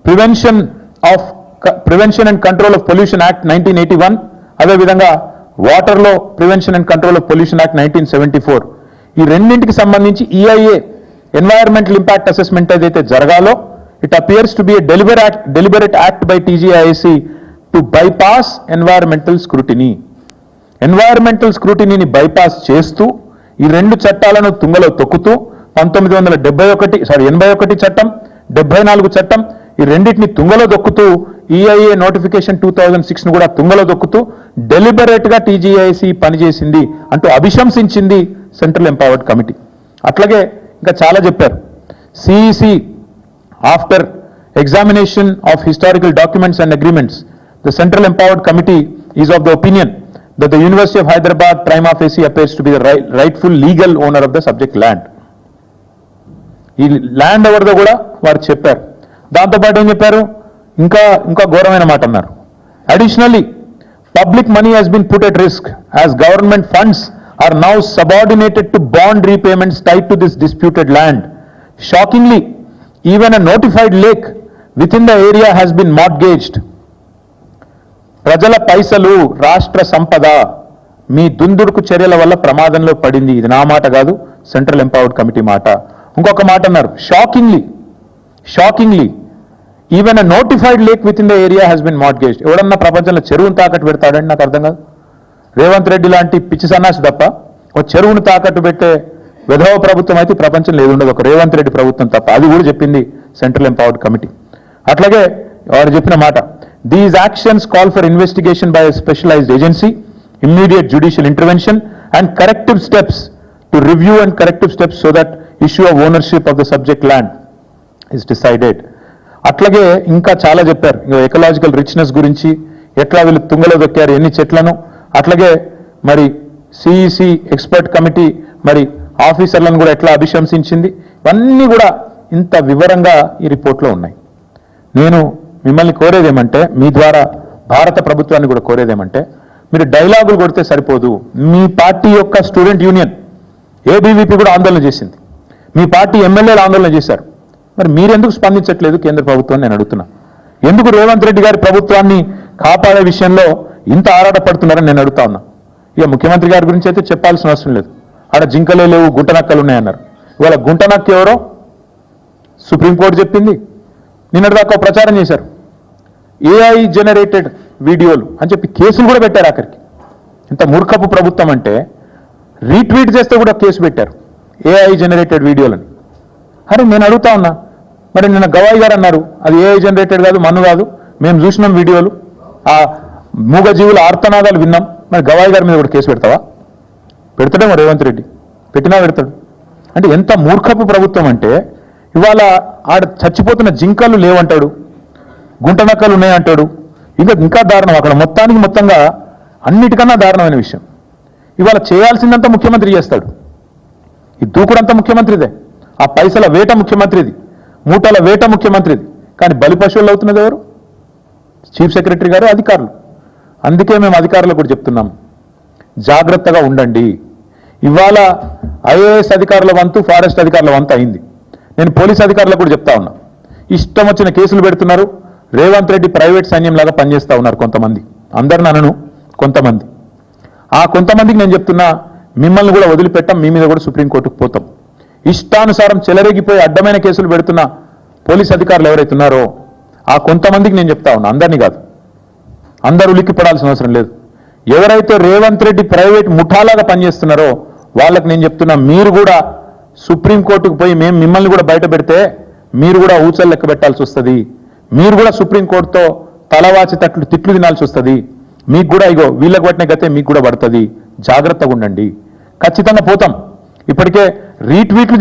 Prevention and control of pollution act 1981, అదేవిధంగా వాటర్లో prevention and control of pollution act 1974. ఈ రెండింటికి సంబంధించి ఈఐఏ ఎన్వైరన్మెంటల్ ఇంపాక్ట్ అసెస్మెంట్ ఏదైతే జరగాలో, it appears to be a deliberate act by TGIIC to bypass environmental scrutiny. Environmental స్క్రూటినీని bypass చేస్తూ ఈ రెండు చట్టాలను తుంగలో తొక్కుతూ 1981 చట్టం, 74 చట్టం, ఈ రెండింటిని తుంగలో దొక్కుతూ ఈఐఏ నోటిఫికేషన్ 2006 ను కూడా తుంగలో దొక్కుతూ డెలిబరేట్ గా టీజీఐసి పనిచేసింది అంటూ అభిశంసించింది సెంట్రల్ ఎంపవర్డ్ కమిటీ. అట్లాగే ఇంకా చాలా చెప్పారు. CEC after examination of historical documents and agreements, the central empowered committee is of the opinion that the University of Hyderabad prima facie appears to be the rightful legal owner of the subject land. ఈ land ఎవరిదో కూడా వారు చెప్పారు. దాంతోపాటు ఏం చెప్పారు, ఇంకా ఘోరమైన మాట అన్నారు. Additionally public money has been put at risk as government funds are now subordinated to bond repayments tied to this disputed land. Shockingly, even a notified lake within the area has been mortgaged. ప్రజల పైసలు, రాష్ట్ర సంపద మీ దుందుడుకు చర్యల వల్ల ప్రమాదంలో పడింది. ఇది నా మాట కాదు, సెంట్రల్ ఎంపవర్డ్ కమిటీ మాట. ఇంకొక మాట అన్నారు, shockingly even a notified lake with in the area has been mortgaged. ఎవడన్నా ప్రపంచంలో చెరువును తాకట్టు పెడతాడండి? నాకు అర్థం కాదు. రేవంత్ రెడ్డి లాంటి పిచ్చి సన్నాసి తప్ప ఒక చెరువును తాకట్టు పెట్టే విధవ ప్రభుత్వం అయితే ప్రపంచంలో ఏది ఉండదు, ఒక రేవంత్ రెడ్డి ప్రభుత్వం తప్ప. అది కూడా చెప్పింది సెంట్రల్ ఎంపవర్డ్ కమిటీ. అట్లాగే వారు చెప్పిన మాట, these actions call for investigation by a specialized agency, immediate judicial intervention and corrective steps to review and corrective steps so that issue of ownership of the subject land is decided. అట్లాగే ఇంకా చాలా చెప్పారు. Ecological richness గురించి, ఎట్లా వీళ్ళు తుంగలో దొక్కారు ఎన్ని చెట్లను. అట్లాగే మరి సిఈసి ఎక్స్పర్ట్ కమిటీ మరి ఆఫీసర్లను కూడా ఎట్లా అభిశంసించింది. ఇవన్నీ కూడా ఇంత వివరంగా ఈ రిపోర్ట్లో ఉన్నాయి. నేను మిమ్మల్ని కోరేదేమంటే, మీ ద్వారా భారత ప్రభుత్వాన్ని కూడా కోరేదేమంటే, మీరు డైలాగులు కొడితే సరిపోదు. మీ పార్టీ యొక్క స్టూడెంట్ యూనియన్ ఏబీవీపీ కూడా ఆందోళన చేసింది, మీ పార్టీ ఎమ్మెల్యేలు ఆందోళన చేశారు. మరి మీరెందుకు స్పందించట్లేదు కేంద్ర ప్రభుత్వాన్ని నేను అడుగుతున్నా. ఎందుకు రేవంత్ రెడ్డి గారి ప్రభుత్వాన్ని కాపాడే విషయంలో ఇంత ఆరాటపడుతున్నారని నేను అడుగుతా ఉన్నా. ఇక ముఖ్యమంత్రి గారి గురించి అయితే చెప్పాల్సిన అవసరం లేదు. ఆడ జింకలే లేవు, గుంటనక్కలు ఉన్నాయన్నారు. ఇవాళ గుంటనక్క ఎవరో సుప్రీంకోర్టు చెప్పింది. నిన్నటిదాకా ప్రచారం చేశారు, ఏఐ జనరేటెడ్ వీడియోలు అని చెప్పి కేసులు కూడా పెట్టారు. ఆఖరికి ఇంత మూర్ఖపు ప్రభుత్వం అంటే రీట్వీట్ చేస్తే కూడా కేసు పెట్టారు ఏఐ జనరేటెడ్ వీడియోలని. అరే నేను అడుగుతా ఉన్నా, మరి నిన్న గవాయి గారు అన్నారు అది ఏఐ జనరేటెడ్ కాదు, మన్ను కాదు, మేము చూసినాం వీడియోలు, ఆ మూగజీవుల ఆర్తనాదాలు విన్నాం. మరి గవాయి గారి మీద కూడా కేసు పెడతావా? పెడతాడేమో రేవంత్ రెడ్డి, పెట్టినా పెడతాడు. అంటే ఎంత మూర్ఖపు ప్రభుత్వం అంటే, ఇవాళ ఆడ చచ్చిపోతున్న జింకలు లేవంటాడు, గుంటనక్కలు ఉన్నాయంటాడు. ఇంకా దారుణం, అక్కడ మొత్తంగా అన్నిటికన్నా దారుణమైన విషయం. ఇవాళ చేయాల్సిందంతా ముఖ్యమంత్రి చేస్తాడు. ఈ దూకుడంతా ముఖ్యమంత్రిదే, ఆ పైసల వేట ముఖ్యమంత్రిది, మూటల వేట ముఖ్యమంత్రిది. కానీ బలి పశువులు అవుతున్నది ఎవరు? చీఫ్ సెక్రటరీ గారు, అధికారులు. అందుకే మేము అధికారులకు కూడా చెప్తున్నాం, జాగ్రత్తగా ఉండండి. ఇవాళ ఐఏఎస్ అధికారుల వంతు, ఫారెస్ట్ అధికారుల వంతు అయింది. నేను పోలీస్ అధికారులకు కూడా చెప్తా ఉన్నా, ఇష్టం వచ్చిన కేసులు పెడుతున్నారు. రేవంత్ రెడ్డి ప్రైవేట్ సైన్యంలాగా పనిచేస్తూ ఉన్నారు కొంతమంది, అందరిని అనను, కొంతమంది. ఆ కొంతమందికి నేను చెప్తున్నా, మిమ్మల్ని కూడా వదిలిపెట్టాం, మీ మీద కూడా సుప్రీంకోర్టుకు పోతాం. ఇష్టానుసారం చెలరేగిపోయి అడ్డమైన కేసులు పెడుతున్న పోలీస్ అధికారులు ఎవరైతే ఉన్నారో ఆ కొంతమందికి నేను చెప్తా ఉన్నా, అందరినీ కాదు. అందరూ ఉలిక్కిపడాల్సిన అవసరం లేదు. ఎవరైతే రేవంత్ రెడ్డి ప్రైవేట్ ముఠాలాగా పనిచేస్తున్నారో వాళ్ళకి నేను చెప్తున్నా, మీరు కూడా సుప్రీంకోర్టుకు పోయి మేము మిమ్మల్ని కూడా బయట పెడితే మీరు కూడా ఊచలు లెక్క పెట్టాల్సి వస్తుంది. మీరు కూడా సుప్రీంకోర్టుతో తలవాచి తిట్లు తినాల్సి వస్తుంది. మీకు కూడా ఇగో వీళ్ళకి పట్టిన గతే మీకు కూడా పడుతుంది. జాగ్రత్తగా ఉండండి. ఖచ్చితంగా పోతాం. ఇప్పటికే రీట్వీట్లు